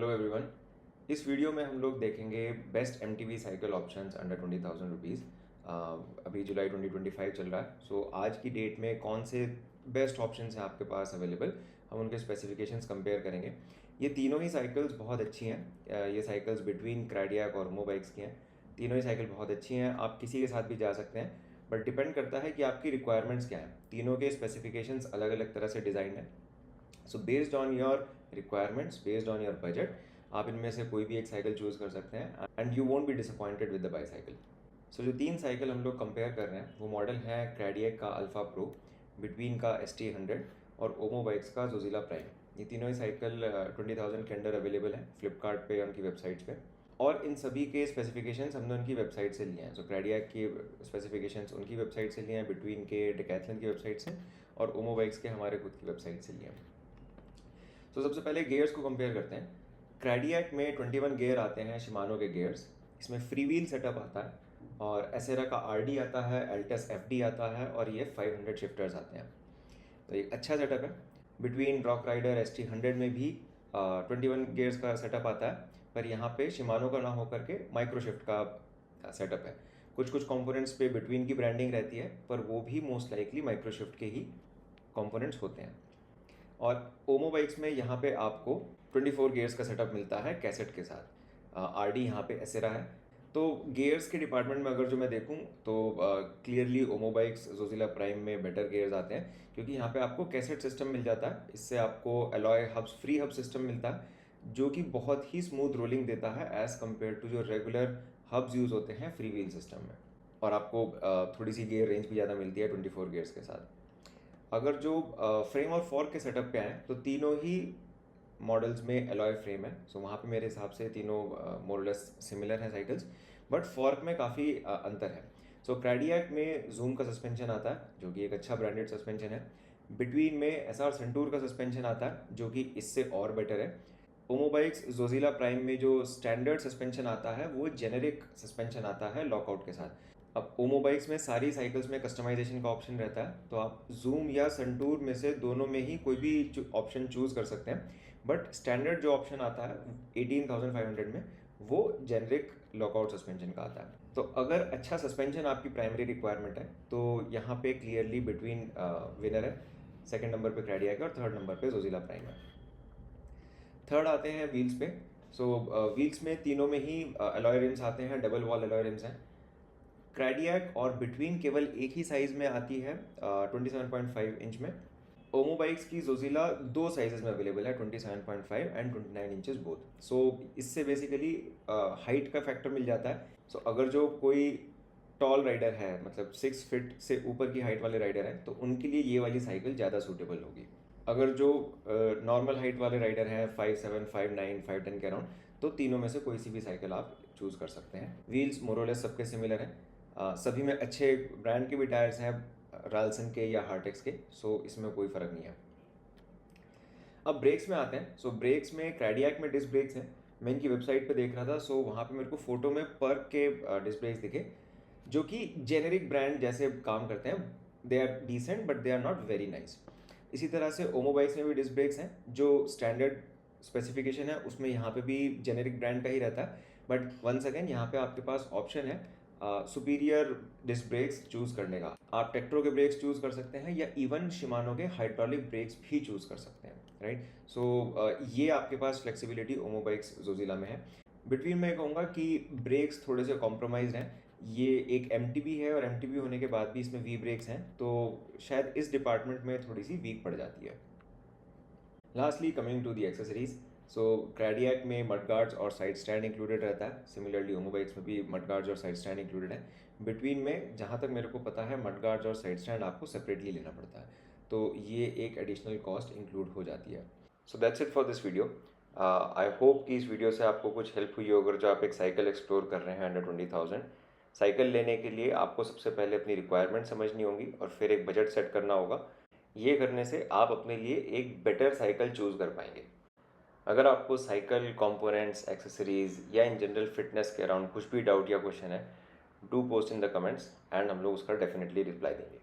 Hello everyone. इस video में हम लोग देखेंगे best MTV cycle options under 20,000 rupees. अभी जुलाई 2025 चल रहा है। सो आज की डेट में कौन से बेस्ट ऑप्शंस हैं आपके पास अवेलेबल, हम उनके स्पेसिफिकेशंस कंपेयर करेंगे। ये तीनों ही साइकिल्स बहुत अच्छी हैं। ये साइकिल्स बिटवीन क्राडियाक और ओमो बाइक्स की हैं। तीनों ही साइकिल बहुत अच्छी हैं, आप किसी के साथ भी जा सकते हैं, बट डिपेंड करता है कि आपकी रिक्वायरमेंट्स क्या हैं। तीनों के स्पेसिफिकेशंस अलग अलग तरह से डिज़ाइन है। So based on your requirements, based on your budget, आप इनमें से कोई भी एक साइकिल चूज़ कर सकते हैं and you won't be disappointed with the bicycle. So जो तीन साइकिल हम लोग कंपेयर कर रहे हैं वो मॉडल है क्रेडिएक का अल्फा प्रो, बिटवीन का ST100 और ओमो बाइक्स का जोजिला प्राइम। ये तीनों ही साइकिल 20,000 के अंडर अवेलेबल हैं फ्लिपकार्ट पे, उनकी वेबसाइट्स पे। और इन सभी के स्पेसिफिकेशंस हमने उनकी वेबसाइट से लिए हैं। सो क्रेडिएक की स्पेसिफिकेशंस उनकी वेबसाइट से लिए हैं, बिटवीन के डेकैथलन की वेबसाइट से, और ओमो बाइक्स के हमारे खुद की वेबसाइट से लिए हैं। तो सबसे पहले गियर्स को कंपेयर करते हैं। क्रेडिएक में 21 गियर आते हैं, शिमानो के गियर्स। इसमें फ्री व्हील सेटअप आता है और एसेरा का RD आता है, एल्टस FD आता है और ये 500 शिफ्टर्स आते हैं। तो एक अच्छा सेटअप है। बिटवीन रॉक राइडर ST100 में भी 21 गियर्स का सेटअप आता है, पर यहाँ पे शिमानो का ना होकर के माइक्रोशिफ्ट का सेटअप है। कुछ कुछ कंपोनेंट्स पे बिटवीन की ब्रांडिंग रहती है, पर वो भी मोस्ट लाइकली माइक्रोशिफ्ट के ही कंपोनेंट्स होते हैं। और ओमो बाइक्स में यहाँ पे आपको 24 गियर्स का सेटअप मिलता है कैसेट के साथ। RD यहाँ पे एसेरा है। तो गियर्स के डिपार्टमेंट में अगर जो मैं देखूँ तो क्लियरली ओमो बाइक्स जोजिला प्राइम में बेटर गियर्स आते हैं, क्योंकि यहाँ पे आपको कैसेट सिस्टम मिल जाता है। इससे आपको alloy hubs, free hub system मिलता है, जो कि बहुत ही स्मूथ रोलिंग देता है एज़ कम्पेयर टू जो रेगुलर हब्स यूज़ होते हैं फ्री व्हील सिस्टम में। और आपको थोड़ी सी गियर रेंज भी ज़्यादा मिलती है 24 गियर्स के साथ। अगर जो फ्रेम और फॉर्क के सेटअप पे आए तो तीनों ही मॉडल्स में एलॉय फ्रेम है। सो वहाँ पे मेरे हिसाब से तीनों मोरलेस सिमिलर हैं साइकिल्स, बट फॉर्क में काफ़ी अंतर है। सो क्रेडिएक में जूम का सस्पेंशन आता है, जो कि एक अच्छा ब्रांडेड सस्पेंशन है। बिटवीन में SR सेंटूर का सस्पेंशन आता है, जो कि इससे और बेटर है। ओमो बाइक्स जोजिला प्राइम में जो स्टैंडर्ड सस्पेंशन आता है वो जेनेरिक सस्पेंशन आता है लॉकआउट के साथ। अब ओमो बाइक्स में सारी साइकिल्स में कस्टमाइजेशन का ऑप्शन रहता है, तो आप जूम या संटूर में से दोनों में ही कोई भी ऑप्शन चूज़ कर सकते हैं। बट स्टैंडर्ड जो ऑप्शन आता है 18,500 में, वो जेनरिक लॉकआउट सस्पेंशन का आता है। तो अगर अच्छा सस्पेंशन आपकी प्राइमरी रिक्वायरमेंट है तो यहाँ पे क्लियरली बिटवीन विनर है। सेकंड नंबर पे क्रेडिएक है और थर्ड नंबर पे जोजिला प्राइम है। थर्ड आते हैं व्हील्स पे। सो व्हील्स में तीनों में ही अलॉय रिम्स आते हैं, डबल वॉल अलॉय रिम्स हैं। क्रेडिएक और बिटवीन केवल एक ही साइज़ में आती है 27.5 इंच में। ओमो बाइक्स की जोजिला दो साइजेस में अवेलेबल है, 27.5 एंड 29 इंचेस बोथ। सो इससे बेसिकली हाइट का फैक्टर मिल जाता है। सो अगर जो कोई टॉल राइडर है, मतलब 6 फीट से ऊपर की हाइट वाले राइडर हैं, तो उनके लिए ये वाली साइकिल ज़्यादा सूटेबल होगी। अगर जो नॉर्मल हाइट वाले राइडर हैं 5'7", 5'9", 5'10" के अराउंड, तो तीनों में से कोई सी भी साइकिल आप चूज़ कर सकते हैं। व्हील्स मोरोलेस सबके सिमिलर हैं। सभी में अच्छे ब्रांड के भी टायर्स हैं, राल्सन के या हार्टेक्स के। सो इसमें कोई फ़र्क नहीं है। अब ब्रेक्स में आते हैं। सो ब्रेक्स में क्रेडिएक में डिस्क ब्रेक्स हैं। मैं इनकी वेबसाइट पे देख रहा था, सो वहाँ पे मेरे को फोटो में पर्क के डिस्क ब्रेक्स दिखे, जो कि जेनेरिक ब्रांड जैसे काम करते हैं। They are decent but they are not very nice. इसी तरह से ओमो बाइक्स में भी डिस्क ब्रेक्स हैं, जो स्टैंडर्ड स्पेसिफिकेशन है उसमें यहाँ पे भी जेनेरिक ब्रांड का ही रहता है। बट वंस अगेन यहाँ पे आपके पास ऑप्शन है सुपीरियर डिस्क ब्रेक्स चूज़ करने का। आप टेक्ट्रो के ब्रेक्स चूज़ कर सकते हैं या इवन शिमानो के हाइड्रोलिक ब्रेक्स भी चूज़ कर सकते हैं, राइट। सो ये आपके पास फ्लेक्सिबिलिटी ओमो बाइक्स जोजिला में है। बिटवीन मैं कहूँगा कि ब्रेक्स थोड़े से कॉम्प्रोमाइज हैं। ये एक MTB है और MTB होने के बाद भी इसमें V ब्रेक्स हैं, तो शायद इस डिपार्टमेंट में थोड़ी सी वीक पड़ जाती है। Lastly coming to the accessories. So cradiac में मड गार्ड्स और साइड स्टैंड इंक्लूडेड रहता है। सिमिलरली ओमो बाइक्स में भी मड गार्ड्स और साइड स्टैंड इंक्लूडेड है। बिटवीन में जहाँ तक मेरे को पता है मड गार्ड्स और साइड स्टैंड आपको सेपरेटली लेना पड़ता है, तो ये एक एडिशनल कॉस्ट इंक्लूड हो जाती है। So that's it for this video. I hope कि इस वीडियो से आपको कुछ हेल्प हुई हो। अगर जो आप एक साइकिल एक्सप्लोर कर रहे हैं अंडर 20,000, साइकिल लेने के लिए आपको सबसे पहले अपनी रिक्वायरमेंट समझनी होगी और फिर एक बजट सेट करना होगा। ये करने से आप अपने लिए एक बेटर साइकिल चूज़ कर पाएंगे। अगर आपको साइकिल कंपोनेंट्स, एक्सेसरीज या इन जनरल फिटनेस के अराउंड कुछ भी डाउट या क्वेश्चन है, do post in the comments and हम लोग उसका डेफिनेटली रिप्लाई देंगे।